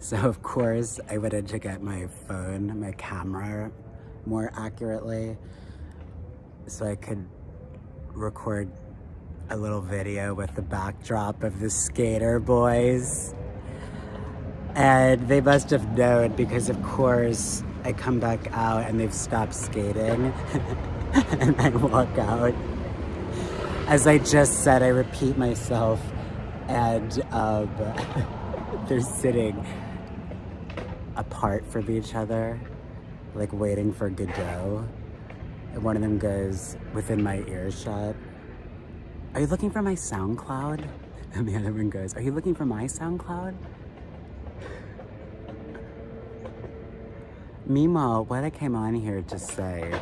So of course I wanted to get my phone, my camera more accurately so I could record a little video with the backdrop of the skater boys. And they must have known because of course I come back out and they've stopped skating and I walk out. As I just said, I repeat myself and they're sitting apart from each other, like waiting for Godot. And one of them goes within my earshot, "Are you looking for my SoundCloud?" And the other one goes, "Are you looking for my SoundCloud?" Meanwhile, what I came on here to say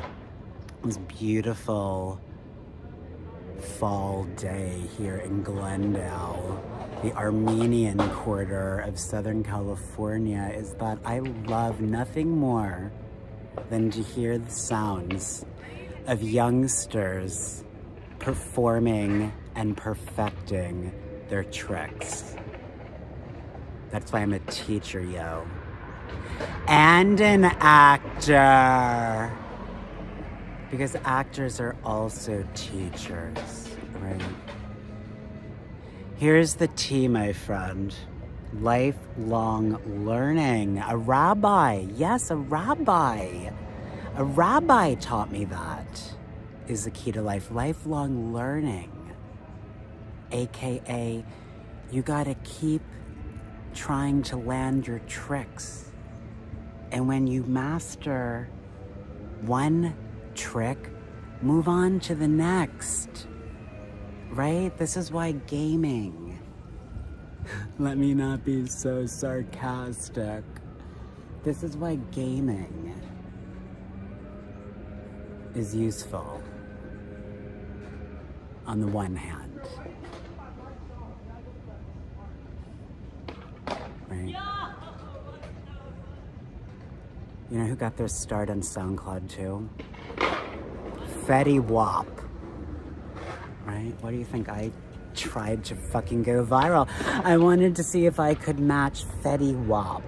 was beautiful fall day here in Glendale, the Armenian quarter of Southern California, is that I love nothing more than to hear the sounds of youngsters performing and perfecting their tricks. That's why I'm a teacher, yo. And an actor. Because actors are also teachers, right? Here's the tea, my friend. Lifelong learning. A rabbi, yes, a rabbi. A rabbi taught me that is the key to life. Lifelong learning. AKA, you gotta keep trying to land your tricks. And when you master one trick, move on to the next, right? This is why gaming, let me not be so sarcastic. This is why gaming is useful on the one hand, right? You know who got their start on SoundCloud too? Fetty Wap, right? What do you think? I tried to fucking go viral. I wanted to see if I could match Fetty Wap.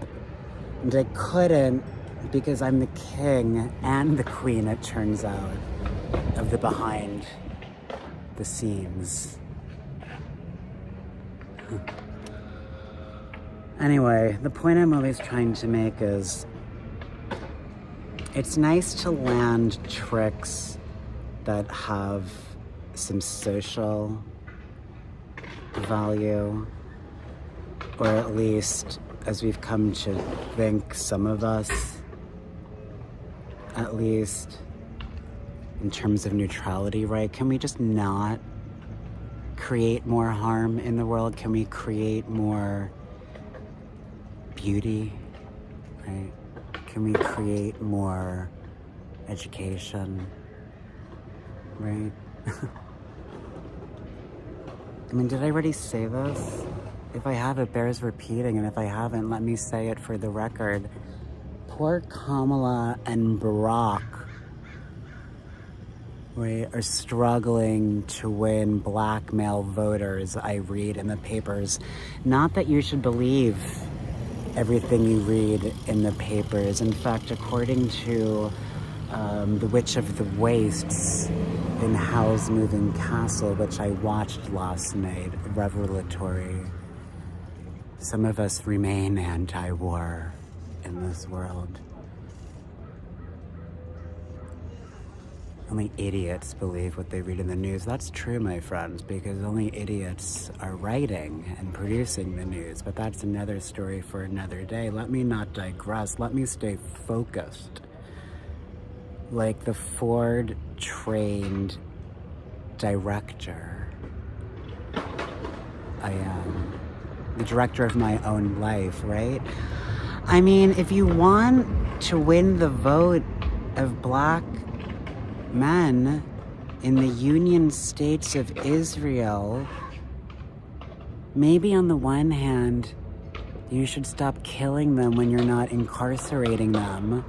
And I couldn't because I'm the king and the queen, it turns out, of the behind the scenes. Anyway, the point I'm always trying to make is it's nice to land tricks that have some social value, or at least, as we've come to think, some of us, at least in terms of neutrality, right? Can we just not create more harm in the world? Can we create more beauty, right? Can we create more education? Right? I mean, did I already say this? If I have, it bears repeating, and if I haven't, let me say it for the record. Poor Kamala and Barack, right, are struggling to win black male voters, I read in the papers. Not that you should believe everything you read in the papers. In fact, according to The Witch of the Wastes in Howl's Moving Castle, which I watched last night, revelatory, some of us remain anti-war in this world. Only idiots believe what they read in the news. That's true, my friends, because only idiots are writing and producing the news. But that's another story for another day. Let me not digress. Let me stay focused. Like the Ford-trained director I am. The director of my own life, right? I mean, if you want to win the vote of black men in the Union States of Israel, maybe on the one hand, you should stop killing them when you're not incarcerating them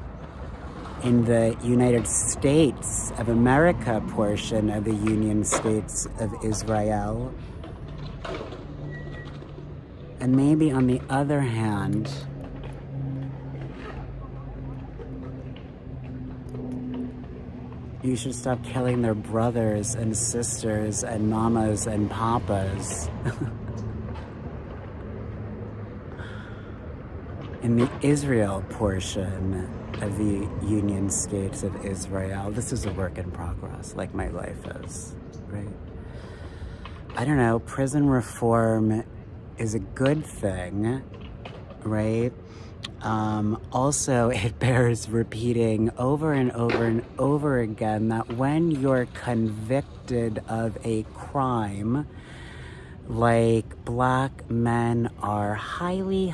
in the United States of America portion of the Union States of Israel. And maybe on the other hand, You should stop killing their brothers and sisters and mamas and papas. In the Israel portion of the Union States of Israel, this is a work in progress, like my life is, right? I don't know, prison reform is a good thing, right? Also, it bears repeating over and over and over again that when you're convicted of a crime, like black men are highly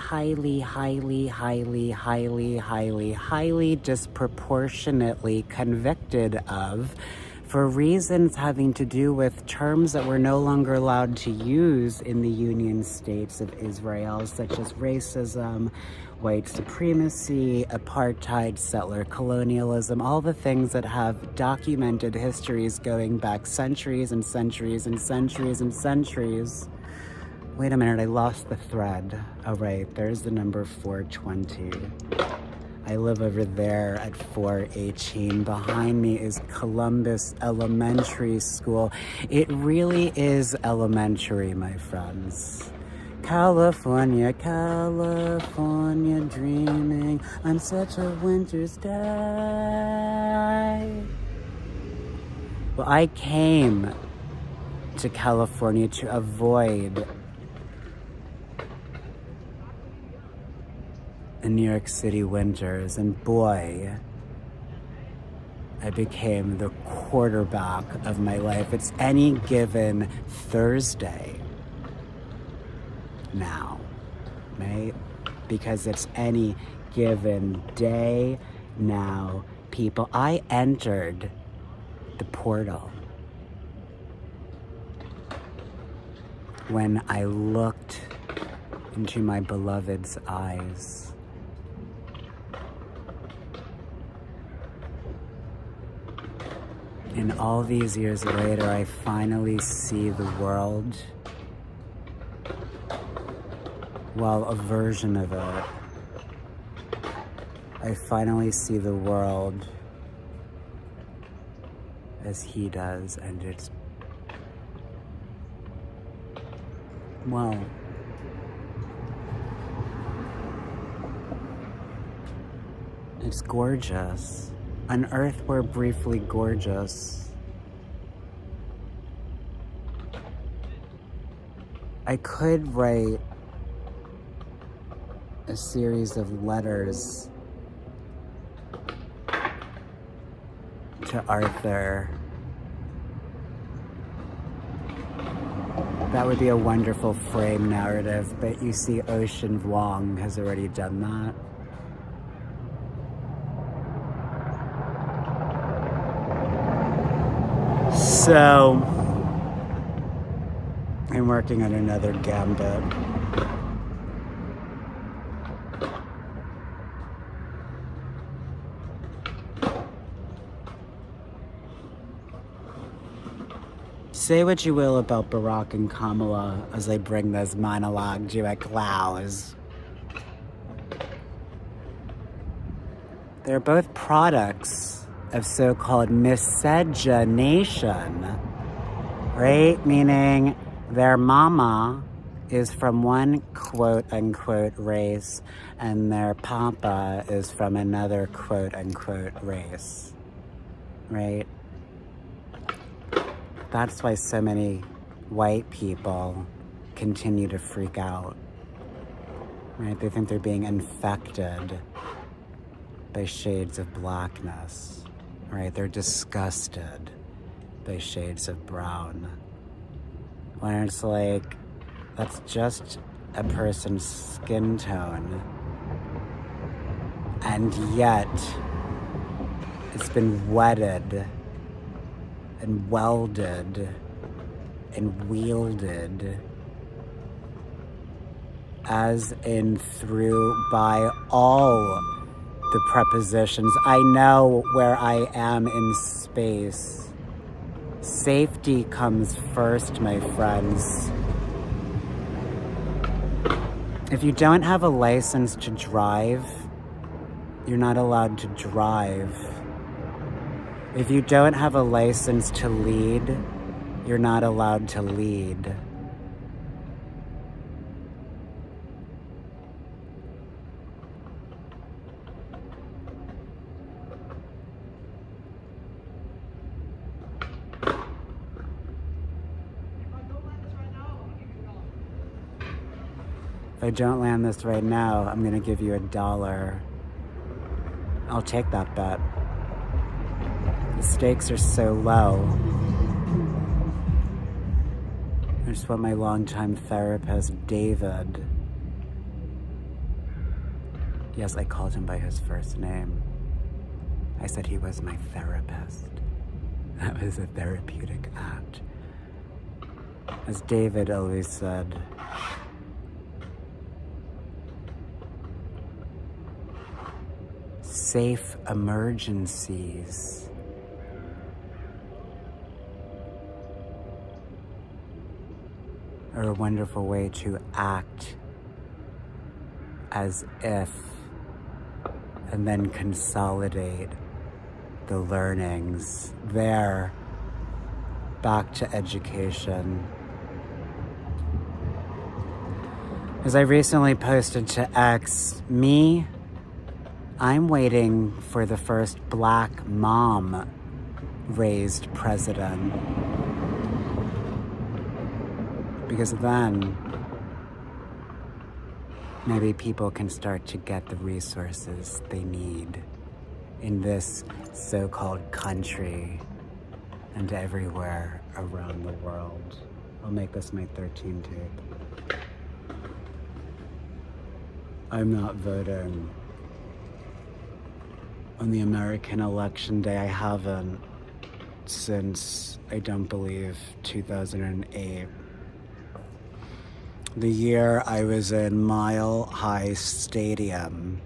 disproportionately convicted of for reasons having to do with terms that we're no longer allowed to use in the Union States of Israel, such as racism, white supremacy, apartheid, settler colonialism, all the things that have documented histories going back centuries and centuries and centuries and centuries. Wait a minute, I lost the thread. Oh, right, there's the number 420. I live over there at 418. Behind me is Columbus Elementary School. It really is elementary, my friends. California, California, dreaming on such a winter's day. Well, I came to California to avoid the New York City winters, and boy, I became the quarterback of my life. It's any given Thursday now, right? Because it's any given day now, people. I entered the portal when I looked into my beloved's eyes. And all these years later, I finally see the world, well, a version of it. I finally see the world as he does, and it's, well, it's gorgeous. On Earth, we're briefly gorgeous. I could write a series of letters to Arthur. That would be a wonderful frame narrative, but you see Ocean Vuong has already done that. So, I'm working on another gambit. Say what you will about Barack and Kamala as I bring this monologue to a close. They're both products of so-called miscegenation, right? Meaning their mama is from one quote-unquote race and their papa is from another quote-unquote race, right? That's why so many white people continue to freak out, right? They think they're being infected by shades of blackness. Right, they're disgusted by shades of brown. When it's like, that's just a person's skin tone. And yet, it's been wetted and welded and wielded as in through by all the prepositions. I know where I am in space. Safety comes first, my friends. If you don't have a license to drive, you're not allowed to drive. If you don't have a license to lead, you're not allowed to lead. If I don't land this right now, I'm gonna give you $1. I'll take that bet. The stakes are so low. It's what my longtime therapist, David, yes, I called him by his first name. I said he was my therapist. That was a therapeutic act. As David always said, safe emergencies are a wonderful way to act as if and then consolidate the learnings. There, back to education. As I recently posted to X, I'm waiting for the first black mom raised president. Because then, maybe people can start to get the resources they need in this so-called country and everywhere around the world. I'll make this my 13 tape. I'm not voting on the American election day. I haven't since, I don't believe, 2008. The year I was in Mile High Stadium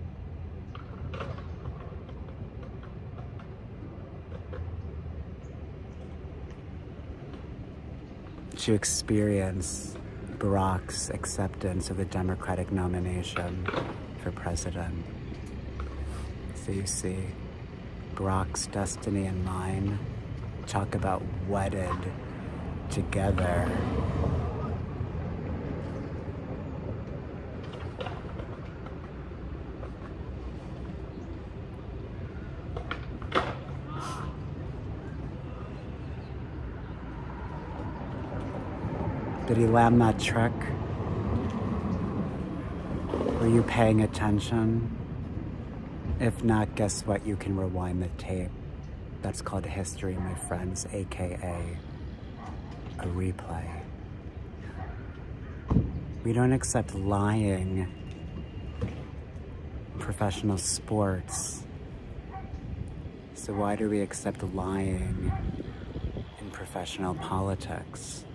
to experience Barack's acceptance of the Democratic nomination for president. So you see, Barack's destiny and mine, talk about wedded together. Did he land that trick? Were you paying attention? If not, guess what? You can rewind the tape. That's called history, my friends, AKA a replay. We don't accept lying in professional sports. So why do we accept lying in professional politics?